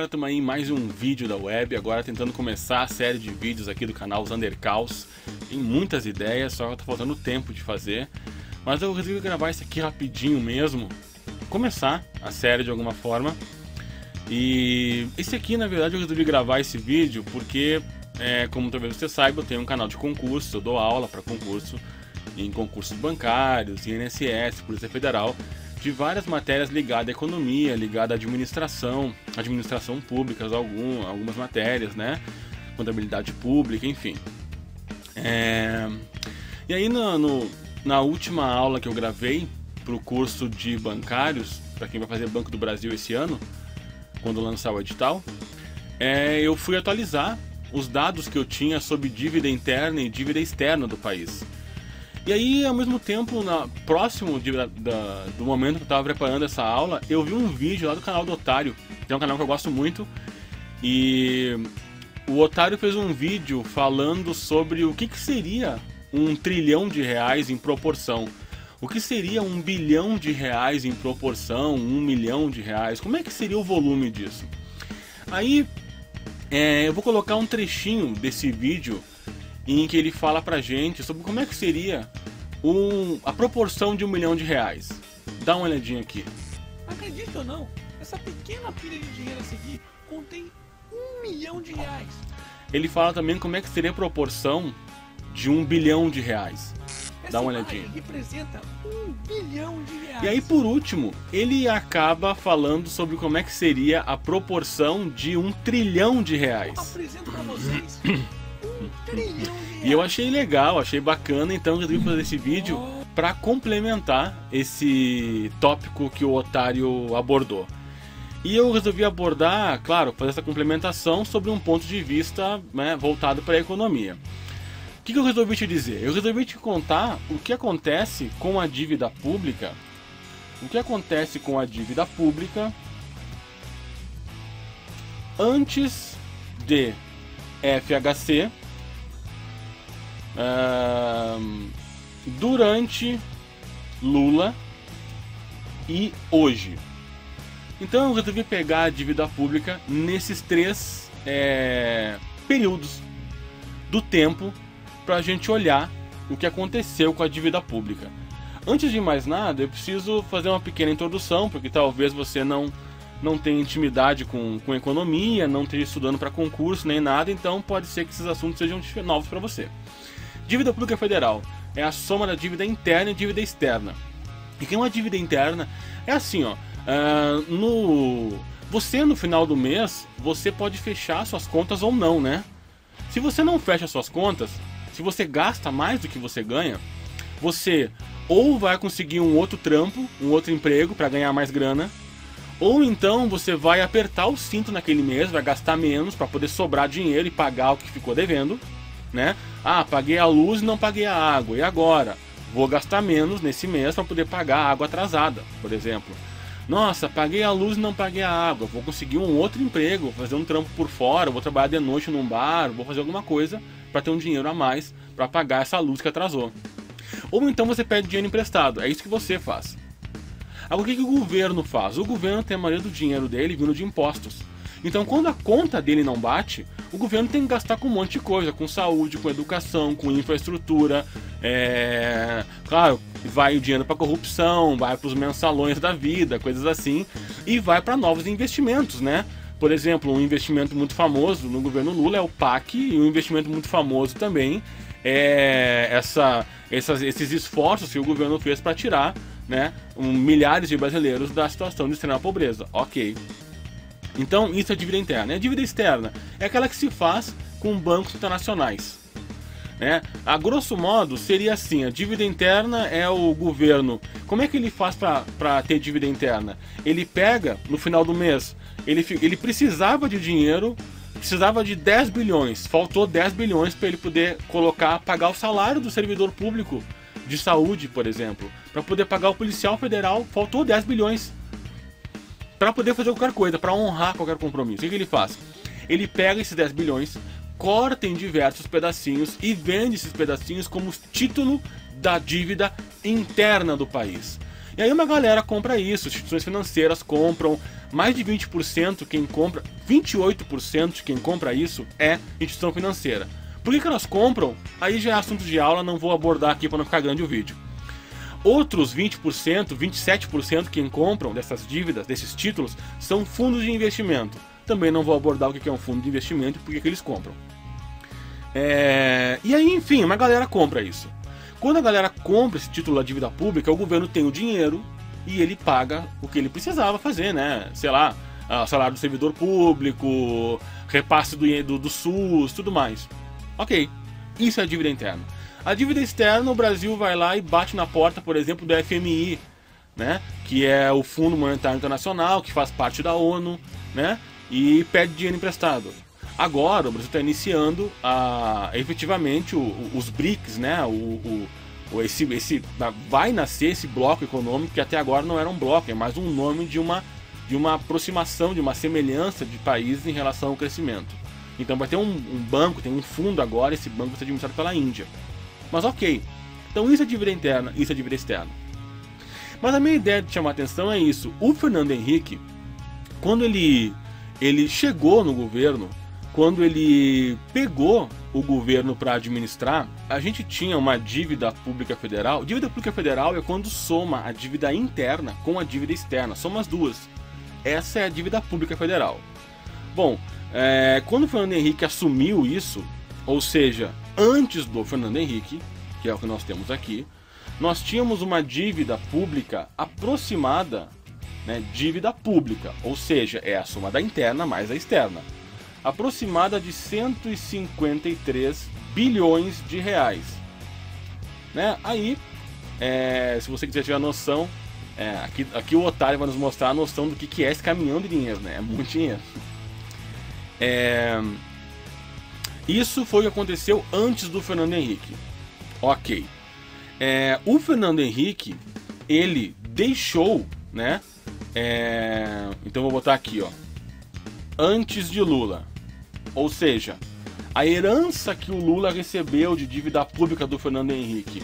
galera, estamos aí em mais um vídeo da web, agora tentando começar a série de vídeos aqui do canal Zandercaus. Tem muitas ideias, só tá faltando tempo de fazer, mas eu resolvi gravar isso aqui rapidinho mesmo, começar a série de alguma forma. E esse aqui, na verdade, eu resolvi gravar esse vídeo porque, como talvez você saiba, eu tenho um canal de concurso, eu dou aula para concurso, em concursos bancários, INSS, Polícia Federal, de várias matérias ligadas à economia, ligadas à administração pública, algumas matérias, né? Contabilidade pública, enfim. E aí na última aula que eu gravei para o curso de bancários, para quem vai fazer Banco do Brasil esse ano, quando lançar o edital, eu fui atualizar os dados que eu tinha sobre dívida interna e dívida externa do país. E aí, ao mesmo tempo, próximo do momento que eu estava preparando essa aula, eu vi um vídeo lá do canal do Otário, que é um canal que eu gosto muito, e o Otário fez um vídeo falando sobre o que seria R$1 trilhão em proporção. O que seria R$1 bilhão em proporção, R$1 milhão? Como é que seria o volume disso? Aí, eu vou colocar um trechinho desse vídeo em que ele fala pra gente sobre como é que seria a proporção de R$1 milhão. Dá uma olhadinha aqui. Acredita ou não, essa pequena pilha de dinheiro essa aqui contém R$1 milhão. Ele fala também como é que seria a proporção de R$1 bilhão. Dá uma olhadinha. Representa R$1 bilhão. E aí, por último, ele acaba falando sobre como é que seria a proporção de R$1 trilhão. Apresento pra vocês R$1 trilhão. E eu achei legal, achei bacana, então eu resolvi fazer esse vídeo para complementar esse tópico que o Otário abordou. E eu resolvi abordar, claro, fazer essa complementação sobre um ponto de vista, né, voltado para a economia. O que eu resolvi te dizer? Eu resolvi te contar o que acontece com a dívida pública. O que acontece com a dívida pública antes de FHC, durante Lula e hoje. Então eu resolvi pegar a dívida pública nesses três períodos do tempo para a gente olhar o que aconteceu com a dívida pública. Antes de mais nada, eu preciso fazer uma pequena introdução, porque talvez você não tenha intimidade com economia, não esteja estudando para concurso nem nada, então pode ser que esses assuntos sejam novos para você. Dívida pública federal é a soma da dívida interna e dívida externa. E que é uma dívida interna é assim, ó, você no final do mês, você pode fechar suas contas ou não, né? Se você não fecha suas contas, se você gasta mais do que você ganha, você ou vai conseguir um outro trampo, um outro emprego para ganhar mais grana, ou então você vai apertar o cinto naquele mês, vai gastar menos para poder sobrar dinheiro e pagar o que ficou devendo, né? Ah, paguei a luz e não paguei a água, e agora? Vou gastar menos nesse mês para poder pagar a água atrasada, por exemplo. Nossa, paguei a luz e não paguei a água, vou conseguir um outro emprego, vou fazer um trampo por fora, vou trabalhar de noite num bar, vou fazer alguma coisa para ter um dinheiro a mais para pagar essa luz que atrasou. Ou então você pede dinheiro emprestado, é isso que você faz. Agora, o que o governo faz? O governo tem a maioria do dinheiro dele vindo de impostos. Então, quando a conta dele não bate, o governo tem que gastar com um monte de coisa, com saúde, com educação, com infraestrutura. Claro, vai o dinheiro para corrupção, vai para os mensalões da vida, coisas assim, e vai para novos investimentos, né? Por exemplo, um investimento muito famoso no governo Lula é o PAC, e um investimento muito famoso também é esses esforços que o governo fez para tirar, né, milhares de brasileiros da situação de extrema pobreza. Ok. Então isso é dívida interna. E a dívida externa é aquela que se faz com bancos internacionais, né? A grosso modo seria assim: a dívida interna é o governo. Como é que ele faz para ter dívida interna? Ele pega no final do mês, ele precisava de dinheiro, precisava de 10 bilhões, faltou 10 bilhões para ele poder pagar o salário do servidor público de saúde, por exemplo, para poder pagar o policial federal, faltou 10 bilhões. Para poder fazer qualquer coisa, para honrar qualquer compromisso. O que ele faz? Ele pega esses 10 bilhões, corta em diversos pedacinhos e vende esses pedacinhos como título da dívida interna do país. E aí uma galera compra isso, instituições financeiras compram, mais de 20% quem compra, 28% de quem compra isso é instituição financeira. Por que elas compram? Aí já é assunto de aula, não vou abordar aqui para não ficar grande o vídeo. Outros 20%, 27% quem compram dessas dívidas, desses títulos, são fundos de investimento. Também não vou abordar o que é um fundo de investimento e por que eles compram. E aí, enfim, uma galera compra isso. Quando a galera compra esse título da dívida pública, o governo tem o dinheiro e ele paga o que ele precisava fazer, né? Sei lá, salário do servidor público, repasse do SUS, tudo mais. Ok, isso é a dívida interna. A dívida externa, o Brasil vai lá e bate na porta, por exemplo, do FMI, né? Que é o Fundo Monetário Internacional, que faz parte da ONU, né? E pede dinheiro emprestado. Agora o Brasil está iniciando efetivamente os BRICS, né? Vai nascer esse bloco econômico que até agora não era um bloco, é mais um nome de uma aproximação, de uma semelhança de países em relação ao crescimento. Então vai ter um banco, tem um fundo agora, esse banco vai ser administrado pela Índia. Mas ok, então isso é dívida interna, isso é dívida externa. Mas a minha ideia de chamar a atenção é isso. O Fernando Henrique, quando ele chegou no governo, quando ele pegou o governo para administrar, a gente tinha uma dívida pública federal. Dívida pública federal é quando soma a dívida interna com a dívida externa, soma as duas. Essa é a dívida pública federal. Bom, quando o Fernando Henrique assumiu isso, ou seja, antes do Fernando Henrique, que é o que nós temos aqui, nós tínhamos uma dívida pública aproximada, né, dívida pública, ou seja, é a soma da interna mais a externa, aproximada de 153 bilhões de reais. Né? Aí, se você quiser ter a noção, aqui o Otário vai nos mostrar a noção do que é esse caminhão de dinheiro, né? É muito dinheiro. Isso foi o que aconteceu antes do Fernando Henrique. Ok. O Fernando Henrique, ele deixou, né? Então vou botar aqui, ó. Antes de Lula. Ou seja, a herança que o Lula recebeu de dívida pública do Fernando Henrique.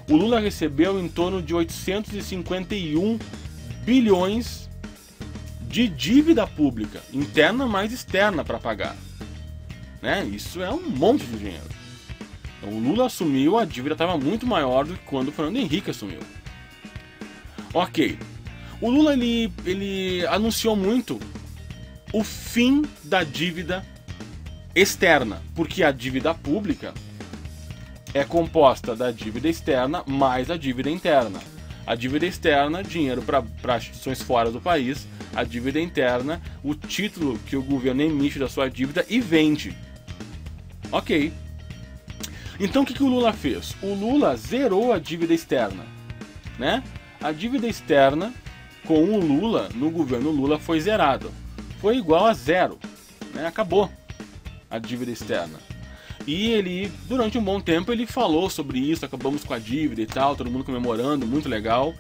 O Lula recebeu em torno de 851 bilhões de dívida pública, interna mais externa para pagar. Né? Isso é um monte de dinheiro. Então, o Lula assumiu, a dívida estava muito maior do que quando o Fernando Henrique assumiu. Ok. O Lula ele anunciou muito o fim da dívida externa, porque a dívida pública é composta da dívida externa mais a dívida interna. A dívida externa, dinheiro para instituições fora do país. A dívida interna, o título que o governo emite da sua dívida e vende. Ok. Então o que o Lula fez? O Lula zerou a dívida externa, né? A dívida externa com o Lula, no governo Lula, foi zerada. Foi igual a zero, né? Acabou a dívida externa. E ele, durante um bom tempo, ele falou sobre isso, acabamos com a dívida e tal, todo mundo comemorando, muito legal.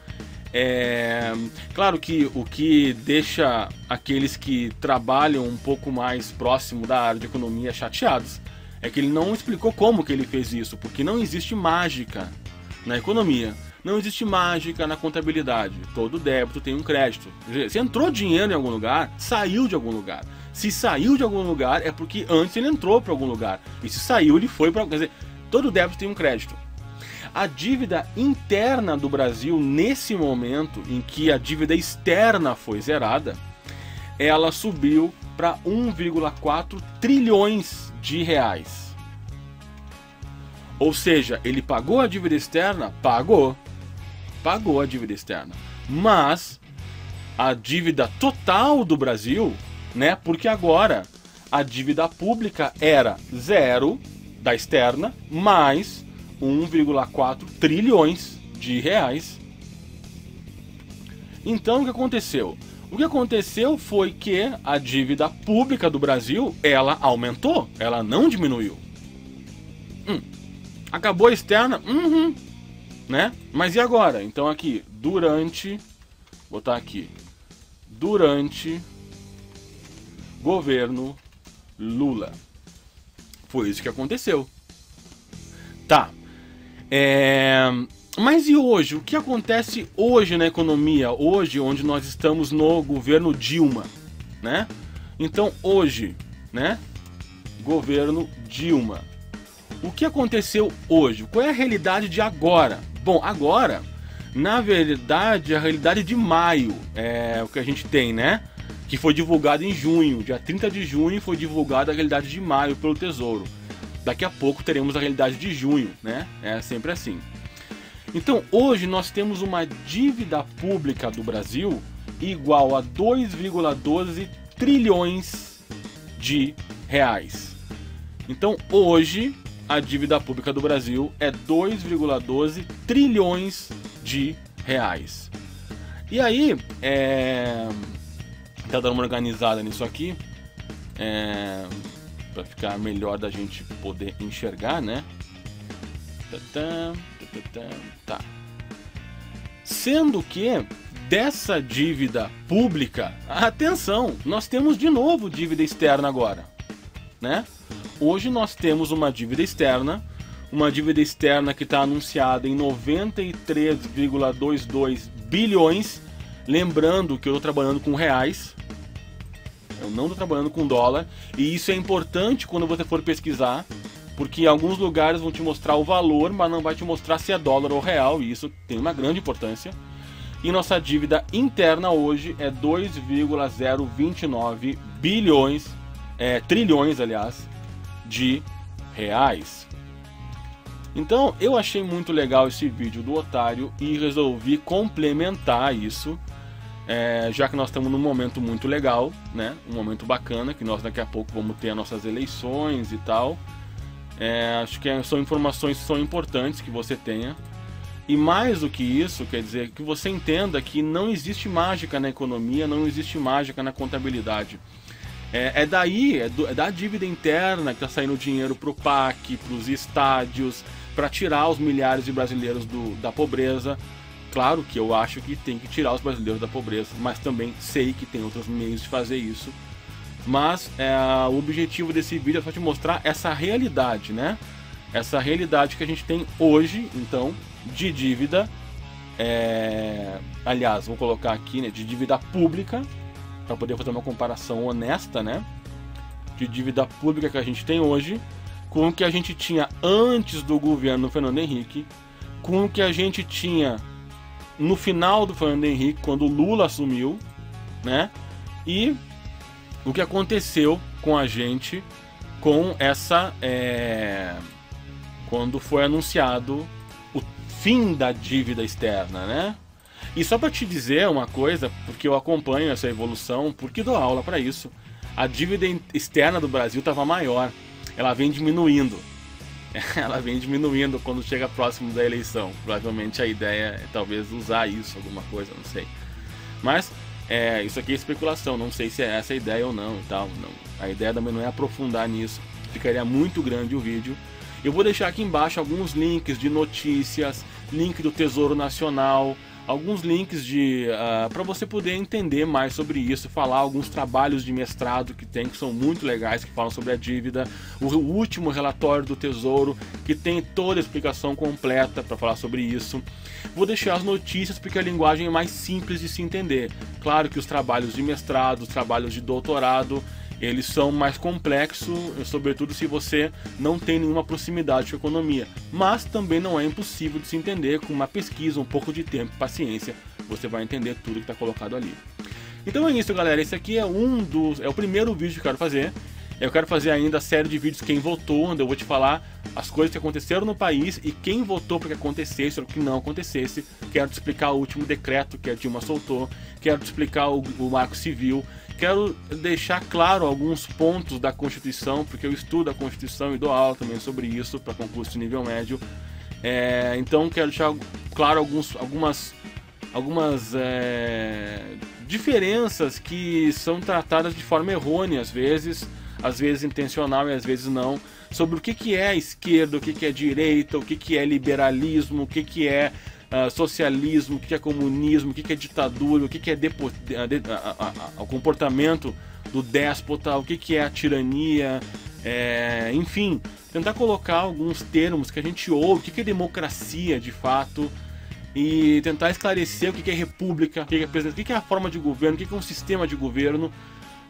Claro que o que deixa aqueles que trabalham um pouco mais próximo da área de economia chateados é que ele não explicou como que ele fez isso, porque não existe mágica na economia. Não existe mágica na contabilidade. Todo débito tem um crédito. Se entrou dinheiro em algum lugar, saiu de algum lugar. Se saiu de algum lugar, é porque antes ele entrou para algum lugar. E se saiu, ele foi para... Quer dizer, todo débito tem um crédito. A dívida interna do Brasil, nesse momento em que a dívida externa foi zerada, ela subiu para 1,4 trilhões de reais. Ou seja, ele pagou a dívida externa? Pagou a dívida externa. Mas a dívida total do Brasil, né? Porque agora a dívida pública era zero da externa mais 1,4 trilhões de reais. Então o que aconteceu? O que aconteceu foi que a dívida pública do Brasil, ela aumentou, ela não diminuiu. Acabou a externa? Né? Mas e agora? Então aqui, durante, vou botar aqui, durante governo Lula. Foi isso que aconteceu. Tá. Mas e hoje? O que acontece hoje na economia? Hoje, onde nós estamos no governo Dilma, né? Então, hoje, né? Governo Dilma. O que aconteceu hoje? Qual é a realidade de agora? Bom, agora, na verdade, a realidade de maio é o que a gente tem, né? Que foi divulgado em junho. Dia 30 de junho foi divulgada a realidade de maio pelo Tesouro. Daqui a pouco teremos a realidade de junho, né? É sempre assim. Então, hoje nós temos uma dívida pública do Brasil igual a 2,12 trilhões de reais. Então, hoje, a dívida pública do Brasil é 2,12 trilhões de reais. E aí, tá dando uma organizada nisso aqui, para ficar melhor da gente poder enxergar, né? Tá. Sendo que dessa dívida pública, atenção, nós temos de novo dívida externa agora, né? Hoje nós temos uma dívida externa que está anunciada em 93,22 bilhões. Lembrando que eu estou trabalhando com reais, eu não estou trabalhando com dólar, e isso é importante quando você for pesquisar, porque alguns lugares vão te mostrar o valor, mas não vai te mostrar se é dólar ou real, e isso tem uma grande importância. E nossa dívida interna hoje é 2,029 bilhões, trilhões, aliás, de reais. Então eu achei muito legal esse vídeo do Otário e resolvi complementar isso, já que nós estamos num momento muito legal, né? Um momento bacana, que nós daqui a pouco vamos ter as nossas eleições e tal. Acho que são informações que são importantes que você tenha. E mais do que isso, quer dizer, que você entenda que não existe mágica na economia, não existe mágica na contabilidade. É da dívida interna que está saindo dinheiro para o PAC, para os estádios, para tirar os milhares de brasileiros da pobreza. Claro que eu acho que tem que tirar os brasileiros da pobreza, mas também sei que tem outros meios de fazer isso. Mas o objetivo desse vídeo é só te mostrar essa realidade, né? Essa realidade que a gente tem hoje, então, de dívida. Aliás, vou colocar aqui, né, de dívida pública, para poder fazer uma comparação honesta, né? De dívida pública que a gente tem hoje, com o que a gente tinha antes do governo Fernando Henrique, com o que a gente tinha no final do Fernando Henrique, quando o Lula assumiu, né? E o que aconteceu com a gente com essa... quando foi anunciado o fim da dívida externa, né? E só para te dizer uma coisa, porque eu acompanho essa evolução, porque dou aula para isso, a dívida externa do Brasil estava maior, ela vem diminuindo. Ela vem diminuindo quando chega próximo da eleição. Provavelmente a ideia é talvez usar isso, alguma coisa, não sei. Mas isso aqui é especulação, não sei se é essa a ideia ou não e tal. Não. A ideia também não é aprofundar nisso, ficaria muito grande o vídeo. Eu vou deixar aqui embaixo alguns links de notícias, link do Tesouro Nacional, alguns links para você poder entender mais sobre isso, falar alguns trabalhos de mestrado que tem, que são muito legais, que falam sobre a dívida, o último relatório do Tesouro, que tem toda a explicação completa para falar sobre isso. Vou deixar as notícias porque a linguagem é mais simples de se entender. Claro que os trabalhos de mestrado, os trabalhos de doutorado, eles são mais complexos, sobretudo se você não tem nenhuma proximidade com a economia. Mas também não é impossível de se entender, com uma pesquisa, um pouco de tempo e paciência, você vai entender tudo que está colocado ali. Então é isso, galera. Esse aqui é o primeiro vídeo que eu quero fazer. Eu quero fazer ainda a série de vídeos Quem Votou, onde eu vou te falar as coisas que aconteceram no país e quem votou para que acontecesse ou que não acontecesse. Quero te explicar o último decreto que a Dilma soltou. Quero te explicar o Marco Civil. Quero deixar claro alguns pontos da Constituição, porque eu estudo a Constituição e dou aula também sobre isso para concurso de nível médio. Então quero deixar claro algumas diferenças que são tratadas de forma errônea às vezes intencional e às vezes não, sobre o que é esquerda, o que é direita, o que é liberalismo, o que é socialismo, o que é comunismo, o que é ditadura, o que é o comportamento do déspota, o que é a tirania, enfim, tentar colocar alguns termos que a gente ouve, o que é democracia de fato, e tentar esclarecer o que é república, o que é presidente, o que é a forma de governo, o que é um sistema de governo,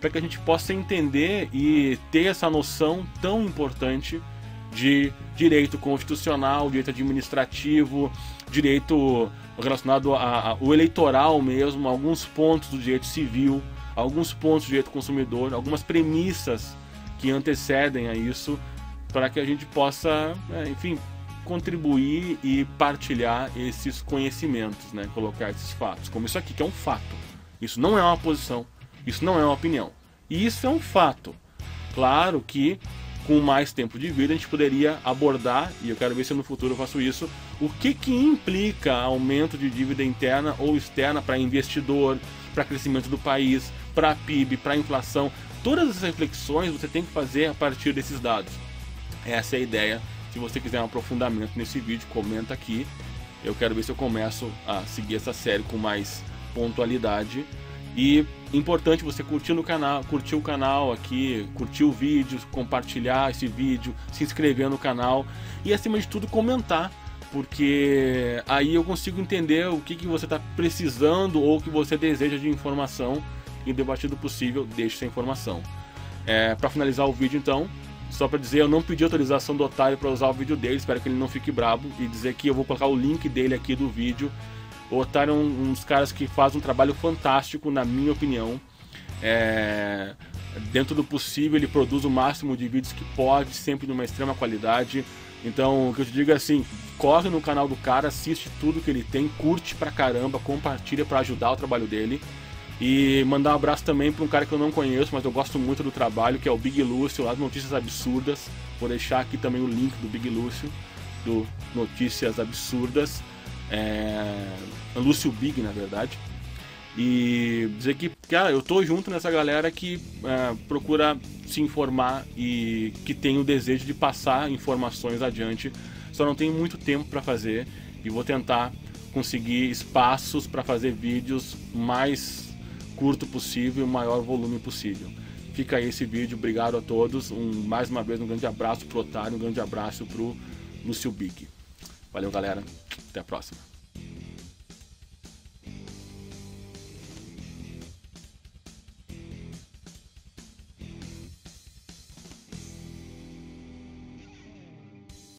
para que a gente possa entender e ter essa noção tão importante de direito constitucional, direito administrativo, direito relacionado ao eleitoral mesmo, alguns pontos do direito civil, alguns pontos do direito consumidor, algumas premissas que antecedem a isso, para que a gente possa, enfim, contribuir e partilhar esses conhecimentos, né? Colocar esses fatos, como isso aqui, que é um fato. Isso não é uma posição, isso não é uma opinião. E isso é um fato. Claro que com mais tempo de vida a gente poderia abordar, e eu quero ver se no futuro eu faço isso, o que implica aumento de dívida interna ou externa para investidor, para crescimento do país, para PIB, para inflação. Todas essas reflexões você tem que fazer a partir desses dados. Essa é a ideia. Se você quiser um aprofundamento nesse vídeo, comenta aqui. Eu quero ver se eu começo a seguir essa série com mais pontualidade. E importante você curtir o canal aqui, curtir o vídeo, compartilhar esse vídeo, se inscrever no canal e, acima de tudo, comentar, porque aí eu consigo entender o que você está precisando ou o que você deseja de informação, e, debatido possível, deixe essa informação. Para finalizar o vídeo, então, só para dizer, eu não pedi autorização do Otário para usar o vídeo dele, espero que ele não fique brabo, e dizer que eu vou colocar o link dele aqui do vídeo. O Otário é um dos caras que faz um trabalho fantástico, na minha opinião. Dentro do possível, ele produz o máximo de vídeos que pode, sempre de uma extrema qualidade. Então, o que eu te digo é assim, corre no canal do cara, assiste tudo que ele tem, curte pra caramba, compartilha pra ajudar o trabalho dele. E mandar um abraço também para um cara que eu não conheço, mas eu gosto muito do trabalho, que é o Big Lúcio, lá do Notícias Absurdas. Vou deixar aqui também o link do Big Lúcio, do Notícias Absurdas. Lúcio Big, na verdade. E dizer que, cara, eu tô junto nessa galera que procura se informar e que tem o desejo de passar informações adiante. Só não tenho muito tempo para fazer e vou tentar conseguir espaços para fazer vídeos mais curto possível e o maior volume possível. Fica aí esse vídeo, obrigado a todos. Mais uma vez um grande abraço pro Otário, um grande abraço pro Lúcio Big. Valeu, galera, até a próxima.